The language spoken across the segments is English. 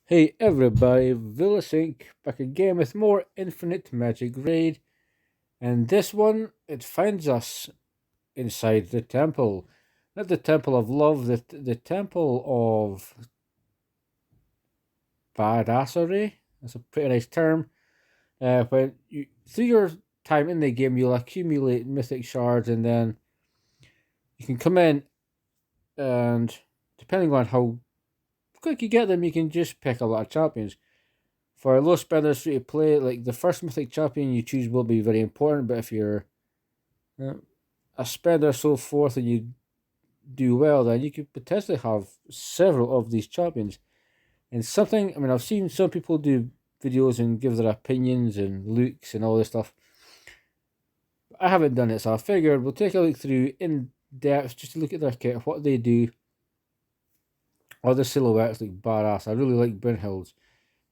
Hey everybody, Vilisink back again with more Infinite Magicraid, and this one it finds us inside the temple, not the temple of love, the temple of badassery. That's a pretty nice term. When you through your time in the game, you'll accumulate mythic shards, and then you can come in and depending on how quick you get them, you can just pick a lot of champions. For low spenders free to play, like the first mythic champion you choose will be very important, but if you're uh, a spender so forth and you do well, then you could potentially have several of these champions. And something, I mean, I've seen some people do videos and give their opinions and looks and all this stuff. I haven't done it, so I figured we'll take a look through in depth just to look at their kit, what they do. All the silhouettes look badass. I really like Brynhild's.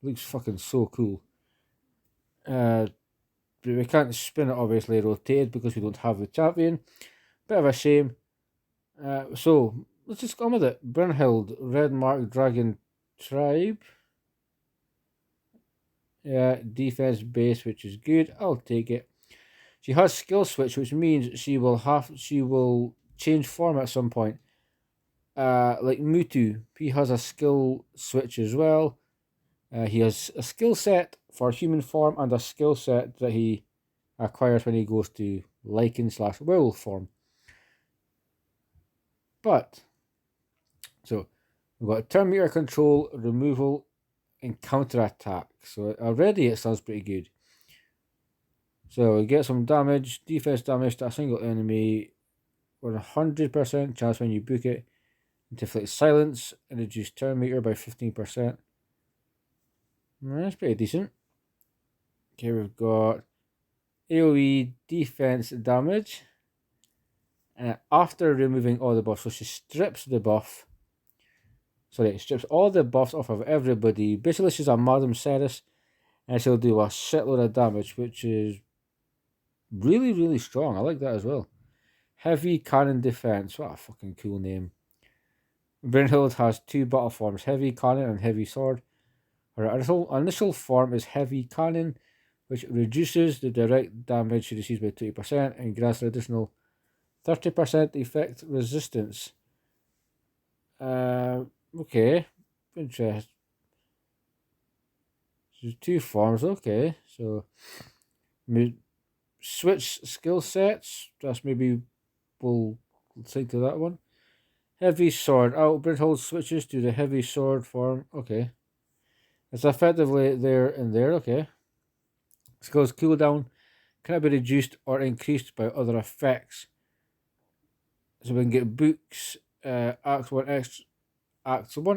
It looks fucking so cool. Uh, but we can't spin it obviously rotated because we don't have the champion. Bit of a shame. So let's just go on with it. Brynhild, Red Mark Dragon Tribe. Yeah, defense base, which is good. I'll take it. She has skill switch, which means she will change form at some point. Like Mutu, he has a skill switch as well. He has a skill set for human form and a skill set that he acquires when he goes to Lycan/werewolf form. But so we've got turn meter control, removal, and counter attack. So already it sounds pretty good. So we get some damage, defense damage to a single enemy, 100% chance when you book it, and to inflict silence and reduce turn meter by 15%. That's pretty decent. Okay, we've got AoE defense damage. And after removing all the buffs, so she strips the buff. Sorry, strips all the buffs off of everybody. Basically, she's a Madam Ceres, and she'll do a shitload of damage, which is really, really strong. I like that as well. Heavy Cannon Defense. What a fucking cool name. Brynhild has two battle forms, Heavy Cannon and Heavy Sword. Her initial form is Heavy Cannon, which reduces the direct damage she receives by 20% and grants an additional 30% effect resistance. Okay. Interesting. So two forms, okay. So switch skill sets. That's maybe we'll think to that one. Heavy sword. Brynhild switches to the heavy sword form. Okay. It's effectively there and there. Okay. Skills cooldown can be reduced or increased by other effects. So we can get books. Acts one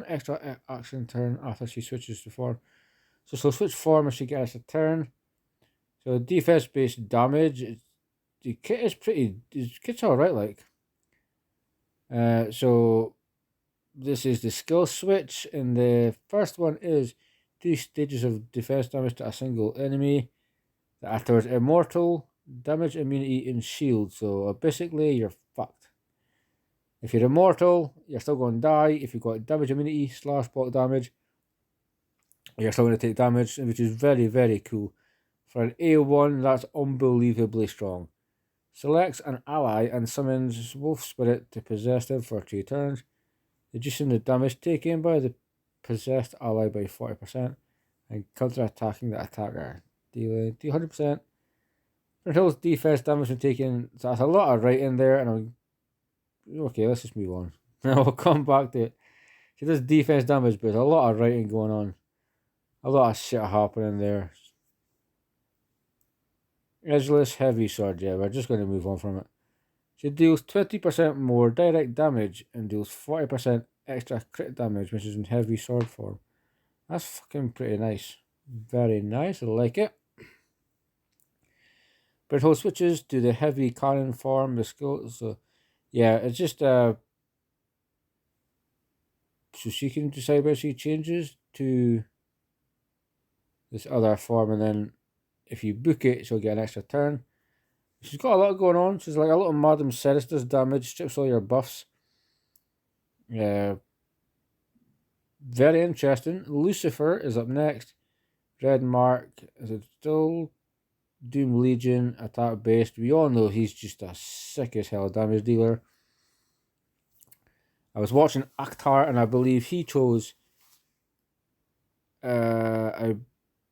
extra action turn after she switches to form. So she'll switch form if she gets a turn. So defense based damage. The kit is pretty. The kit's alright. Like. So this is the skill switch, and the first one is 2 stages of defense damage to a single enemy. Afterwards, immortal, damage, immunity, and shield. So basically, you're fucked. If you're immortal, you're still going to die. If you've got damage, immunity, slash block damage, you're still going to take damage, which is very, very cool. For an A1, that's unbelievably strong. Selects an ally and summons Wolf Spirit to possess them for 2 turns, reducing the damage taken by the possessed ally by 40% and counter-attacking the attacker, dealing 200%. Until defense damage from taken, so that's a lot of writing there, and okay, let's just move on. Now we'll come back to it. She does defense damage, but there's a lot of writing going on. A lot of shit happening there. Edgeless heavy sword, yeah, we're just going to move on from it. She deals 20% more direct damage and deals 40% extra crit damage, which is in heavy sword form. That's fucking pretty nice. Very nice, I like it. Brittle switches to the heavy cannon form, the skill, so yeah, it's just so she can decide where she changes to this other form, and then if you book it, she'll get an extra turn. She's got a lot going on. She's like a little Madam Ceres, does damage, strips all your buffs. Yeah, Very interesting. Lucifer is up next. Red Mark. Is it still Doom Legion attack based? We all know he's just a sick as hell damage dealer. I was watching Akhtar and I believe he chose a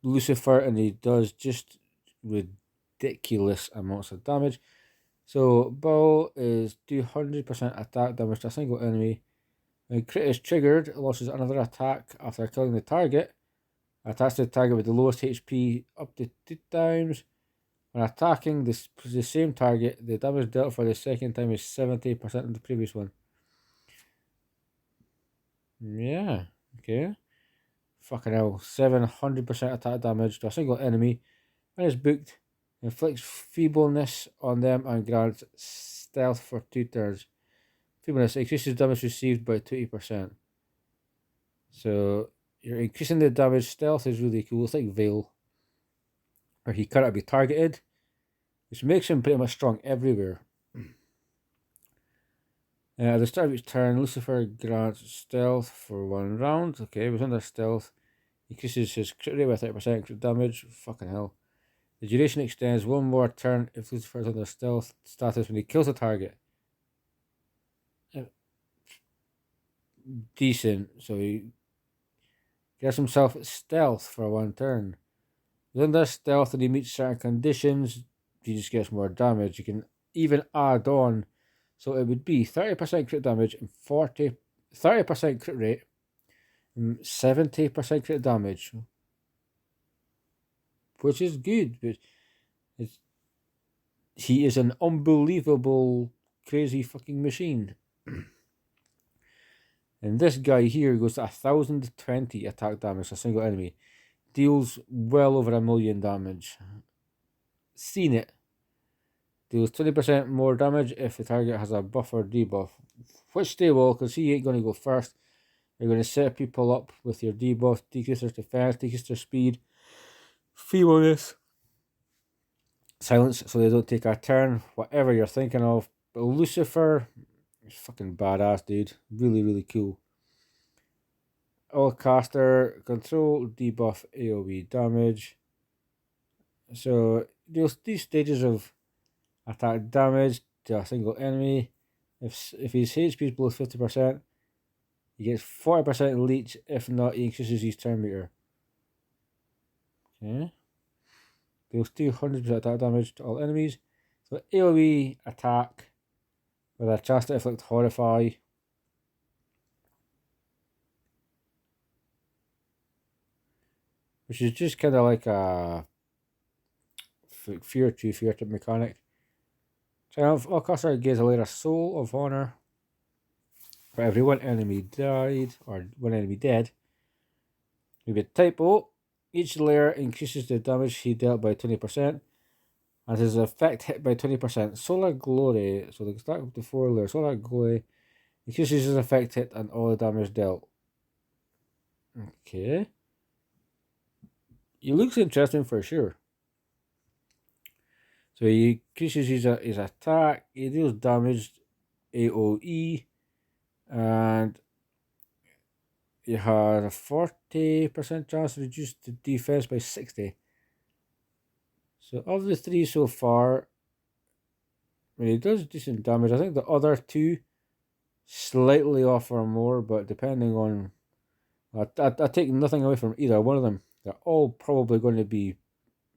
Lucifer and he does just ridiculous amounts of damage. So Bow is 200% attack damage to a single enemy. When crit is triggered, it loses another attack after killing the target. Attacks to the target with the lowest HP up to 2 times. When attacking the same target, the damage dealt for the second time is 70% of the previous one. Yeah, okay. Fucking hell. 700% attack damage to a single enemy. When it's booked, inflicts feebleness on them and grants stealth for 2 turns. Feebleness increases damage received by 20%. So you're increasing the damage. Stealth is really cool. It's like Veil, where he cannot be targeted, which makes him pretty much strong everywhere. At the start of each turn, Lucifer grants stealth for 1 round. Okay, he was under stealth. Increases his crit rate by 30% crit damage. Fucking hell. The duration extends 1 more turn if Lucifer is under stealth status when he kills a target. Decent. So he gets himself stealth for 1 turn. He's under stealth and he meets certain conditions. He just gets more damage. You can even add on. So it would be 30% crit damage and 30% crit rate and 70% crit damage. Which is good. But he is an unbelievable, crazy fucking machine. And this guy here goes to 1020 attack damage to a single enemy. Deals well over 1 million damage. Seen it. Deals 20% more damage if the target has a buff or debuff. Which they will, because he ain't going to go first. You're going to set people up with your debuff, decrease their defense, decrease their speed, feebleness, silence so they don't take a turn, whatever you're thinking of. But Lucifer is fucking badass, dude. Really, really cool. All-caster, control, debuff, AoE damage. So deals 3 stages of attack damage to a single enemy. If his HP is below 50%, he gets 40% leech. If not, he increases his turn meter. Okay. Deals 200% attack damage to all enemies. So AoE attack with a chance to inflict Horrify. Which is just kind of like a Fear 2 Fear type mechanic. Triumph, all caster gains a layer of Soul of Honor for every 1 enemy died, or 1 enemy dead. Maybe typo. Each layer increases the damage he dealt by 20%, and his effect hit by 20%. Solar Glory, so they stack up to 4 layers. Solar Glory increases his effect hit and all the damage dealt. Okay. He looks interesting for sure. So he increases his attack, he deals damage, AoE, and he has a 40% chance to reduce the defense by 60. So of the 3 so far, I mean, he does decent damage. I think the other 2 slightly offer more, but depending on... I take nothing away from either one of them. They're all probably going to be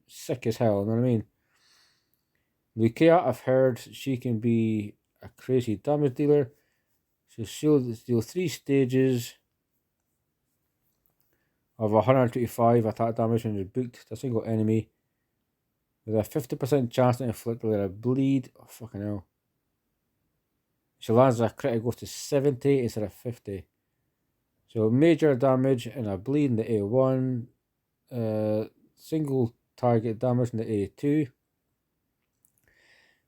sick as hell, you know what I mean? Lucia, I've heard she can be a crazy damage dealer. So she'll deal 3 stages of 125 attack damage when it's booked to a single enemy, with a 50% chance to inflict a layer of bleed. Oh, fucking hell. She lands a crit, it goes to 70 instead of 50. So major damage and a bleed in the A1. Single target damage in the A2.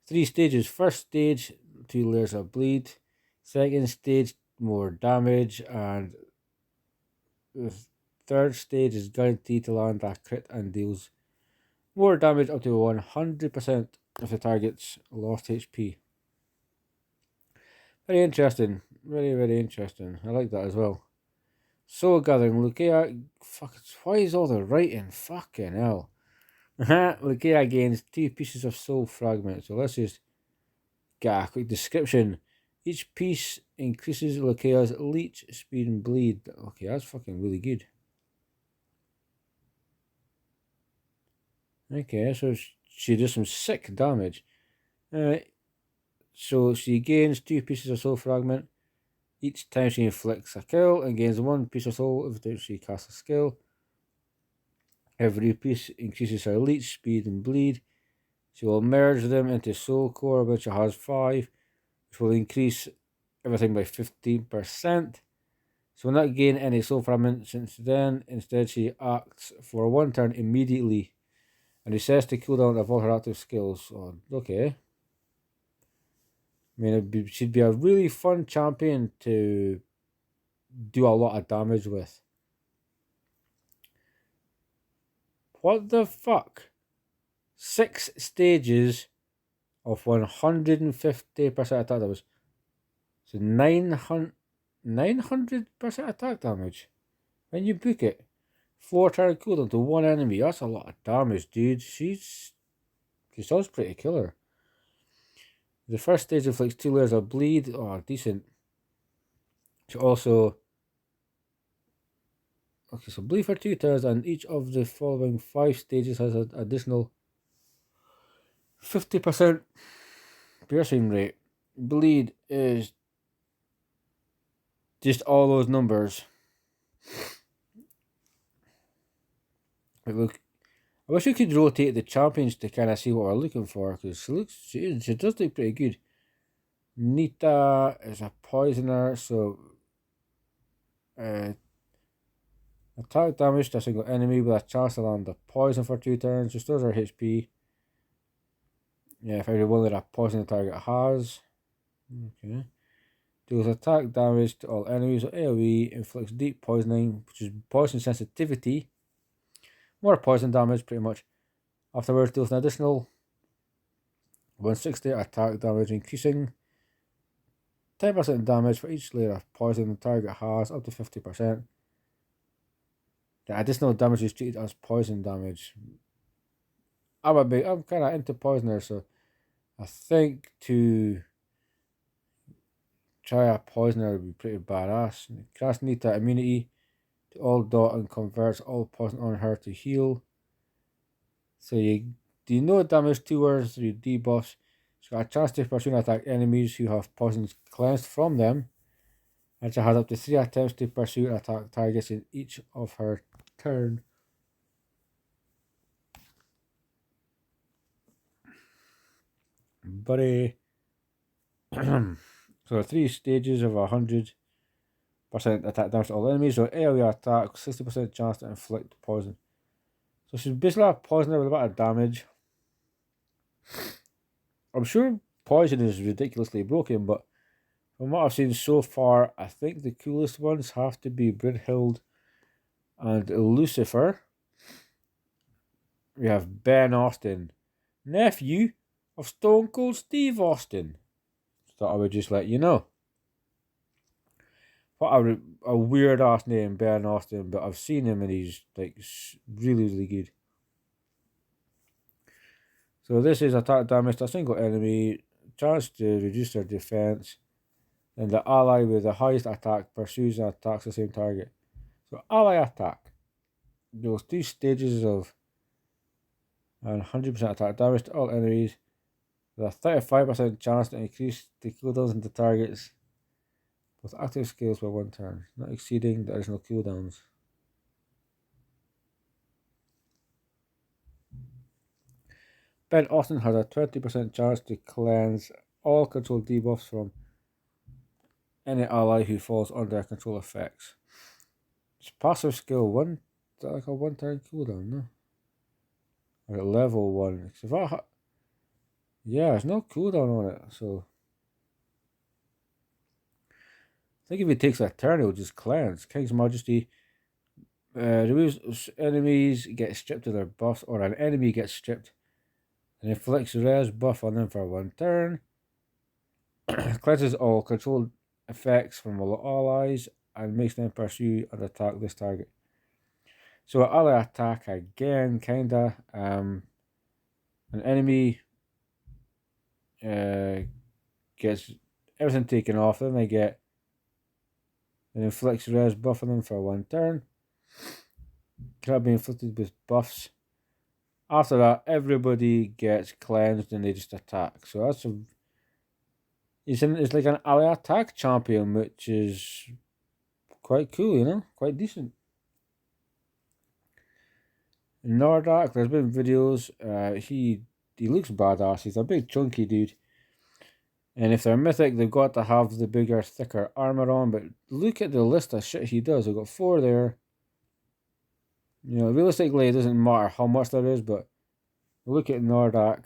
3 stages. First stage, 2 layers of bleed. Second stage, more damage. And the third stage is guaranteed to land a crit and deals more damage up to 100% of the target's lost HP. Very interesting. Very, very interesting. I like that as well. Soul Gathering. Lucia. Fuck. Why is all the writing? Fucking hell. Lucia gains 2 pieces of soul fragment. So let's just get a quick description. Each piece increases Lucia's leech, speed, and bleed. Okay, that's fucking really good. Okay, so she does some sick damage. Alright. So she gains 2 pieces of soul fragment each time she inflicts a kill and gains 1 piece of soul every time she casts a skill. Every piece increases her leech, speed, and bleed. She will merge them into soul core, which has 5, which will increase everything by 15%. She will not gain any soul fragment since then. Instead, she acts for 1 turn immediately and resets the cooldown of all her active skills. Oh, okay. I mean, she'd be a really fun champion to do a lot of damage with. What the fuck? 6 stages of 150% attack damage. So 900% attack damage. When you book it, 4 turn cooldown to 1 enemy. That's a lot of damage, dude. She sounds pretty killer. The first stage inflicts 2 layers of bleed. Oh, decent. She also... Okay, so bleed for 2 turns, and each of the following 5 stages has an additional 50% piercing rate. Bleed is just all those numbers. Look, I wish we could rotate the champions to kind of see what we're looking for, because she does look pretty good. Nita is a poisoner, so attack damage to a single enemy with a chance to land a poison for 2 turns. Restores her HP. Yeah, if every one that a poison the target has. Okay. Deals attack damage to all enemies. So AoE inflicts deep poisoning, which is poison sensitivity. More poison damage, pretty much. Afterwards, deals an additional 160 attack damage, increasing 10% damage for each layer of poison the target has, up to 50%. The additional damage is treated as poison damage. I'm kind of into poisoner, so I think to try a poisoner would be pretty badass. Cast Nita immunity to all dot and converts all poison on her to heal. So you do no damage to her through debuffs. She's got a chance to pursue and attack enemies who have poisons cleansed from them. And she has up to 3 attempts to pursue and attack targets in each of her turn. Buddy. So 3 stages of 100% attack damage to all enemies. So AoE attack, 60% chance to inflict poison. So she's basically a poisoner with a bit of damage. I'm sure poison is ridiculously broken, but from what I've seen so far, I think the coolest ones have to be Brynhild and Lucifer. We have Ben Austin, nephew of Stone Cold Steve Austin. Thought I would just let you know. What a weird ass name, Ben Austin, but I've seen him and he's like really, really good. So this is attack damage to a single enemy, chance to reduce their defense, and the ally with the highest attack pursues and attacks the same target. So ally attack. Those 2 stages of 100% attack damage to all enemies, with a 35% chance to increase the cooldowns into targets with active skills by 1 turn, not exceeding the additional cooldowns. Ben Austin has a 20% chance to cleanse all control debuffs from any ally who falls under control effects. It's passive skill 1, like a 1 turn cooldown, no? Or at level 1. Yeah, there's no cooldown on it, so I think if it takes a turn, it'll just cleanse. King's Majesty removes enemies get stripped of their buffs, or an enemy gets stripped and inflicts res buff on them for 1 turn. Cleanses all controlled effects from all allies and makes them pursue and attack this target. So ally attack again, kinda. An enemy gets everything taken off them. They get an inflicts res buff on them for 1 turn. Cannot be inflicted with buffs. After that, everybody gets cleansed and they just attack. So that's it's like an ally attack champion, which is quite cool, you know, quite decent. Nordak, there's been videos. He looks badass. He's a big chunky dude. And if they're mythic, they've got to have the bigger, thicker armor on. But look at the list of shit he does. I've got 4 there. You know, realistically, it doesn't matter how much there is, but look at Nordak.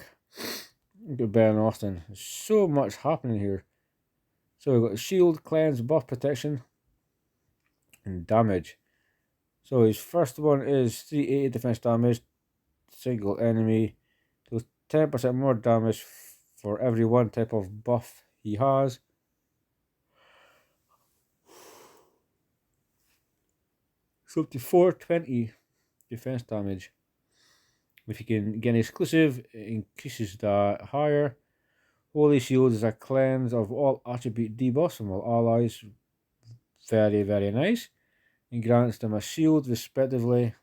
Look at Ben Austin. There's so much happening here. So we've got shield, cleanse, buff, protection, and damage. So his first one is 380 defense damage, single enemy. So 10% more damage for every 1 type of buff he has. So up to 420 defense damage. If you can get an exclusive, it increases that higher. Holy Shield is a cleanse of all attribute debuffs from all allies. Very, very nice. And grants them a shield respectively.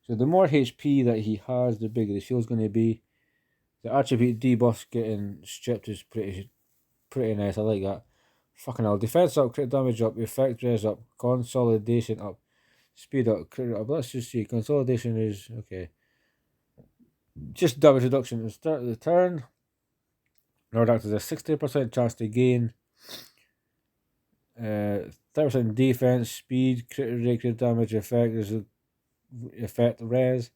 So the more HP that he has, the bigger the shield's going to be. The attribute debuffs getting stripped is pretty nice. I like that. Fucking hell. Defense up, crit damage up, effect res up, consolidation up, speed up, crit up. Let's just see. Consolidation is okay. Just damage reduction at the start of the turn. Nordak has a 60% chance to gain 30% defense, speed, crit rate, crit damage, effect. There's a effect res.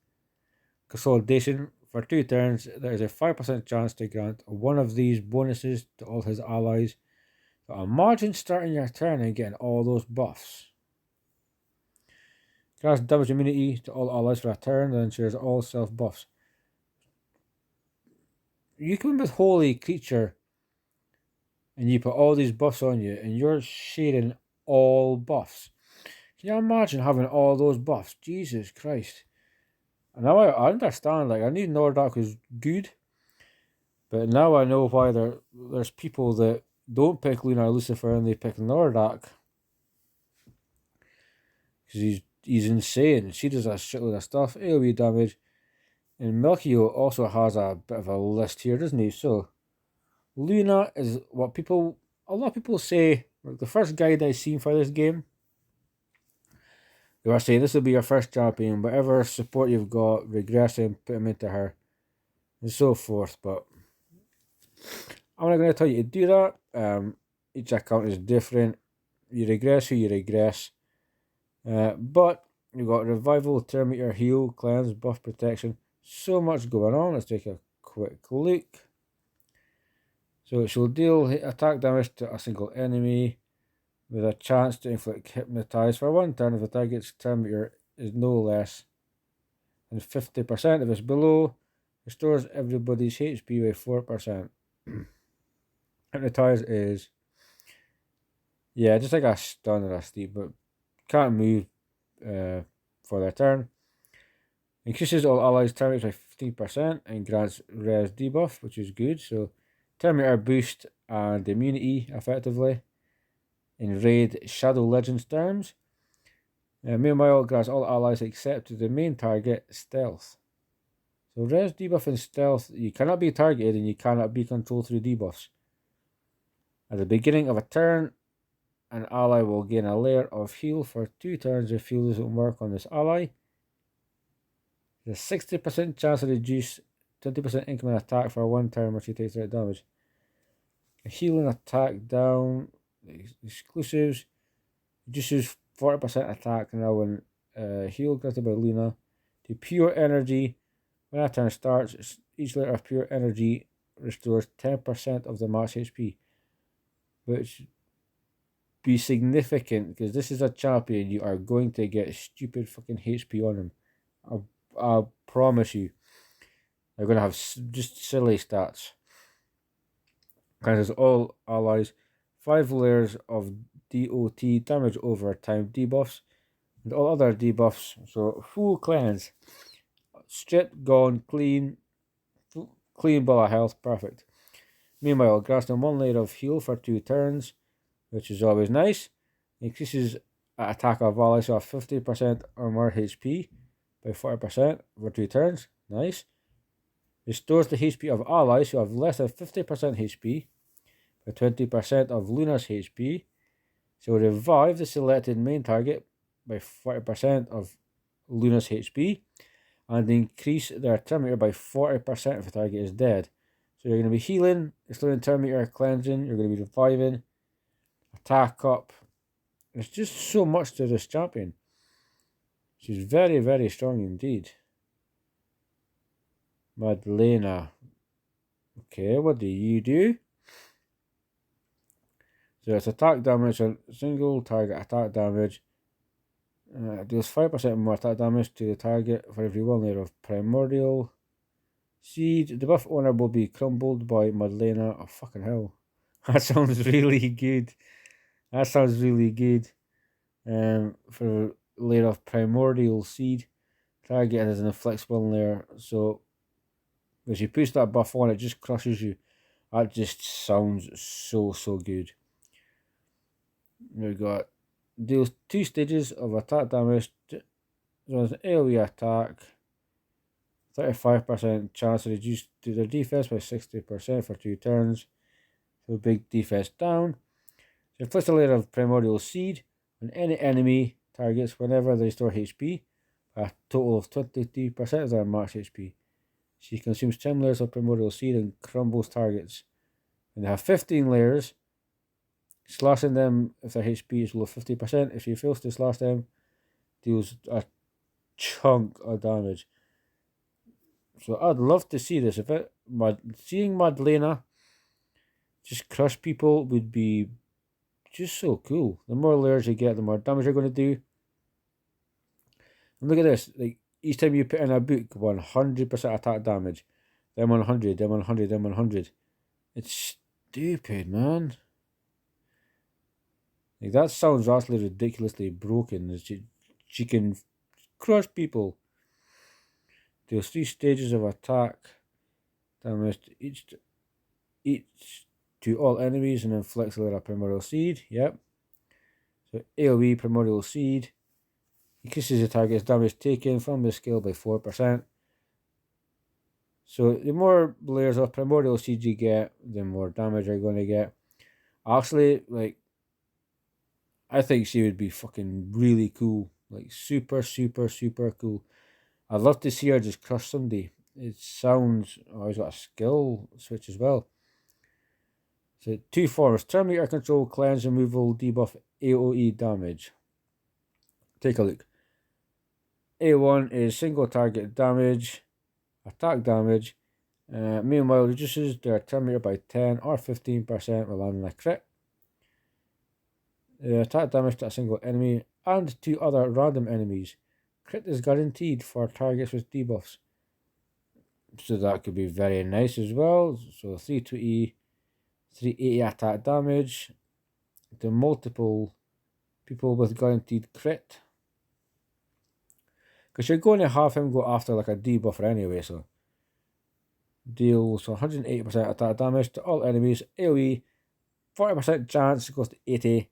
Consolidation. For 2 turns, there is a 5% chance to grant one of these bonuses to all his allies. So imagine starting your turn and getting all those buffs. Grants damage immunity to all allies for a turn, then shares all self buffs. You come in with Holy Creature and you put all these buffs on you and you're sharing all buffs. Can you imagine having all those buffs? Jesus Christ. And now I understand, like, I knew Nordak was good, but now I know why there's people that don't pick Luna or Lucifer and they pick Nordak. Because he's insane. She does a shitload of stuff, AoE damage. And Melchio also has a bit of a list here, doesn't he? So, Luna is what a lot of people say, like the first guide I seen for this game, they were saying this will be your first champion, whatever support you've got, regress him, put him into her, and so forth. But I'm not going to tell you to do that. Each account is different. You regress who you regress. But you've got revival, turn meter, heal, cleanse, buff, protection. So much going on. Let's take a quick look. So it shall deal attack damage to a single enemy with a chance to inflict hypnotize for 1 turn if the target's turn meter is no less than 50% if it's below. Restores everybody's HP by 4%. Hypnotize is, yeah, just like a stun or a sleep, but can't move for their turn. Increases all allies' turn rates by 15% and grants res debuff, which is good. So turn meter boost and immunity effectively. In Raid Shadow Legends terms. Meanwhile, grants all allies except the main target stealth. So res debuff and stealth, you cannot be targeted and you cannot be controlled through debuffs. At the beginning of a turn, an ally will gain a layer of heal for 2 turns if heal doesn't work on this ally. There's a 60% chance to reduce 20% incoming attack for 1 turn where she takes direct damage. A healing attack down, exclusives, reduces 40% attack now when heal granted by Luna to pure energy. When that turn starts, each layer of pure energy restores 10% of the max HP, which be significant because this is a champion. You are going to get stupid fucking HP on him. I promise you. They're going to have just silly stats. Cancels all allies, 5 layers of DOT, damage over time debuffs, and all other debuffs. So full cleanse. Stripped, gone, clean, clean ball of health, perfect. Meanwhile, grants them 1 layer of heal for 2 turns, which is always nice. Increases attack of allies of 50% or more HP by 40% for 2 turns, nice. Restores the HP of allies who have less than 50% HP by 20% of Luna's HP. So revive the selected main target by 40% of Luna's HP and increase their turn meter by 40% if the target is dead. So you're going to be healing, exploding turn meter, cleansing, you're going to be reviving, attack up. There's just so much to this champion. She's very, very strong indeed. Madlena. Okay, what do you do? So it's attack damage and single target attack damage. Deals 5% more attack damage to the target for every 1 layer of primordial seed. The buff owner will be crumbled by Madlena. Oh, fucking hell. That sounds really good. That sounds really good. For a layer of primordial seed, target is an inflexible layer. So as you push that buff on, it just crushes you. That just sounds so good. We've got deals 2 stages of attack damage. So it's an AoE attack. 35% chance to reduce to their defense by 60% for 2 turns. So big defense down. So inflicts a layer of primordial seed on any enemy targets whenever they restore HP. A total of 23% of their max HP. She consumes 10 layers of primordial seed and crumbles targets. And they have 15 layers. Slashing them if their HP is below 50%. If she fails to slash them, deals a chunk of damage. So I'd love to see this. Seeing Madlena just crush people would be just so cool. The more layers you get, the more damage you're going to do. And look at this. Like each time you put in a book, 100% attack damage. Then 100, then 100, then 100. It's stupid, man. Like that sounds actually ridiculously broken. She can crush people. Deals 3 stages of attack damage to each to all enemies and inflicts a layer of primordial seed. Yep. So AoE primordial seed increases the target's damage taken from the skill by 4%. So the more layers of primordial seed you get, the more damage you're going to get. Actually, like, I think she would be fucking really cool. Like, super cool. I'd love to see her just crush somebody. It sounds... Oh, he's got a skill switch as well. So, 2 forms. Turn meter control, cleanse, removal, debuff, AoE damage. Take a look. A1 is single target damage, attack damage. Meanwhile, reduces their turn meter by 10 or 15% while landing a crit. Attack damage to a single enemy and 2 other random enemies. Crit is guaranteed for targets with debuffs. So that could be very nice as well. So 320, 380 attack damage to multiple people with guaranteed crit. Because you're going to have him go after like a debuffer anyway, so. Deals 180% attack damage to all enemies. AoE, 40% chance goes to 80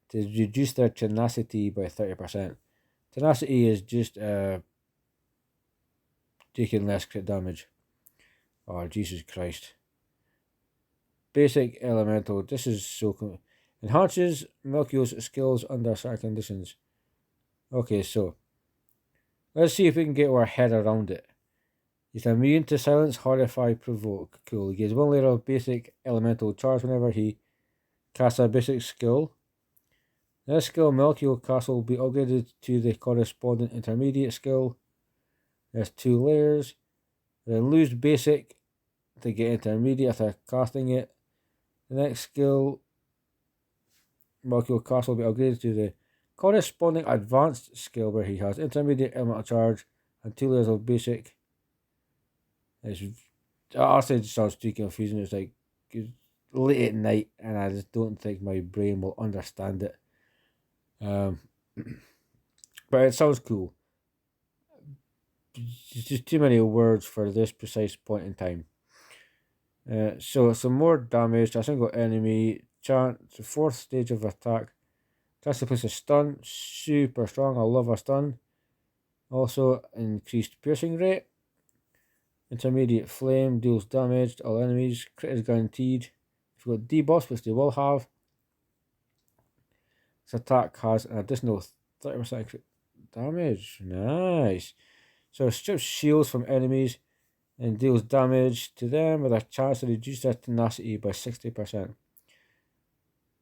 to reduce their tenacity by 30%. Tenacity is just taking less crit damage. Oh, Jesus Christ. Basic elemental. This is so cool. Enhances Melchior's skills under certain conditions. Okay, so let's see if we can get our head around it. He's immune to silence, horrify, provoke. Cool. He gets 1 layer of basic elemental charge whenever he casts a basic skill. This skill, Melchior Castle, will be upgraded to the corresponding intermediate skill. There's 2 layers. Then lose basic to get intermediate after casting it. The next skill, Melchior Castle, will be upgraded to the corresponding advanced skill where he has intermediate elemental charge and 2 layers of basic. Honestly, it just sounds too confusing. It's like it's late at night and I just don't think my brain will understand it. Um, but it sounds cool. It's just too many words for this precise point in time. So some more damage to a single enemy. Chance, the fourth stage of attack. Chance to place a stun. Super strong. I love a stun. Also increased piercing rate. Intermediate flame deals damage to all enemies. Crit is guaranteed. If you've got debuffs, which they will have, this attack has an additional 30% crit damage. Nice. So it strips shields from enemies and deals damage to them with a chance to reduce their tenacity by 60%.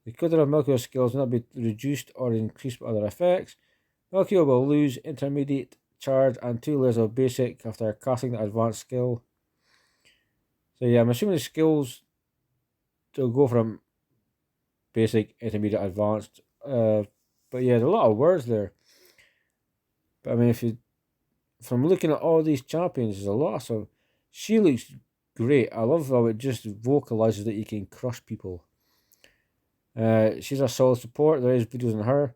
The counter of Milky's skills will not be reduced or increased by other effects. Milky will lose intermediate charge and 2 layers of basic after casting the advanced skill. So yeah, I'm assuming the skills will go from basic, intermediate, advanced. But yeah, there's a lot of words there. But I mean, if you, from looking at all these champions, there's a lot. So she looks great. I love how it just vocalizes that you can crush people. She's a solid support. There is videos on her.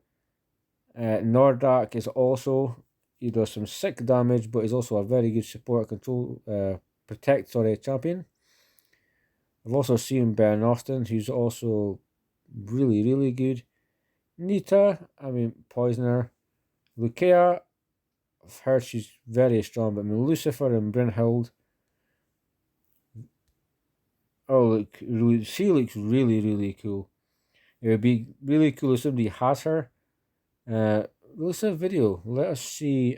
Nordak is also, he does some sick damage, but he's also a very good support protect champion. I've also seen Ben Austin, who's also really, really good. Nita, Poisoner. Lucia, I've heard she's very strong, but Lucifer and Brynhild. Oh, look, she looks really, really cool. It would be really cool if somebody has her. Release a video. Let us see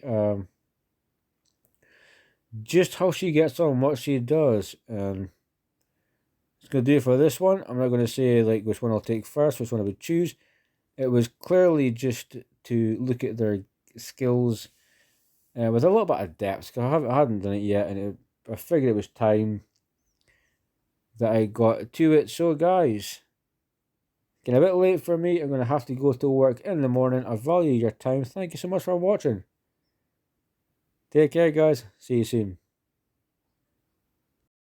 just how she gets on, what she does. It's going to do it for this one. I'm not going to say like which one I'll take first, which one I would choose. It was clearly just to look at their skills with a little bit of depth, because I hadn't done it yet, and I figured it was time that I got to it. So guys, getting a bit late for me. I'm going to have to go to work in the morning. I value your time. Thank you so much for watching. Take care, guys. See you soon.